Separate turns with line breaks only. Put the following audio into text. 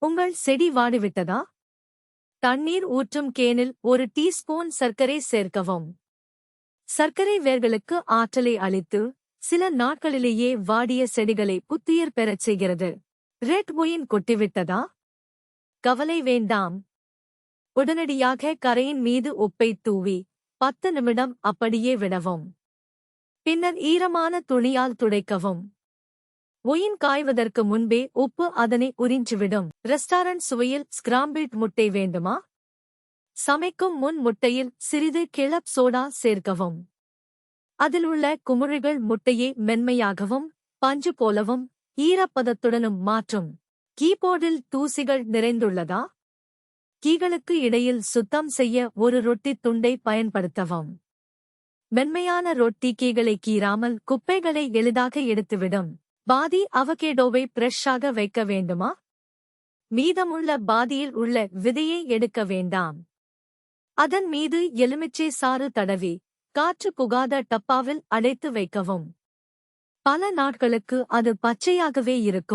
உங்கள் செடி வாடிவிட்டதா? தண்ணீர் ஊற்றும் கேனில் ஒரு டீஸ்பூன் சர்க்கரை சேர்க்கவும். சர்க்கரை வேர்களுக்கு ஆற்றலை அளித்து, சில நாட்களிலேயே வாடிய செடிகளை புத்துயிர் பெறச் செய்கிறது. ரெட் ஒயின் கொட்டிவிட்டதா? கவலை வேண்டாம். உடனடியாக கரையின் மீது உப்பை தூவி 10 நிமிடம் அப்படியே விடவும். பின்னர் ஈரமான துணியால் துடைக்கவும். ஒயின் காய்வதற்கு முன்பே உப்பு அதனை உறிஞ்சிவிடும். ரெஸ்டாரண்ட் சுவையில் ஸ்கிராம்பிள்ட் முட்டை வேண்டுமா? சமைக்கும் முன் முட்டையில் சிறிது கிளப் சோடா சேர்க்கவும். அதில் உள்ள குமிழிகள் முட்டையை மென்மையாகவும் பஞ்சு போலவும் ஈரப்பதத்துடனும் மாற்றும். கீபோர்டில் தூசிகள் நிறைந்துள்ளதா? கீகளுக்கு இடையில் சுத்தம் செய்ய ஒரு ரொட்டி துண்டை பயன்படுத்தவும். மென்மையான ரொட்டி கீகளை கீறாமல் குப்பைகளை எளிதாக எடுத்துவிடும். பாதி அவகேடோவை ஃப்ரெஷ்ஷாக வைக்க வேண்டுமா? மீதமுள்ள பாதியில் உள்ள விதையை எடுக்க வேண்டாம். அதன் மீது எலுமிச்சை சாறு தடவி, காற்று புகாத டப்பாவில் அடைத்து வைக்கவும். பல நாட்களுக்கு அது பச்சையாகவே இருக்கும்.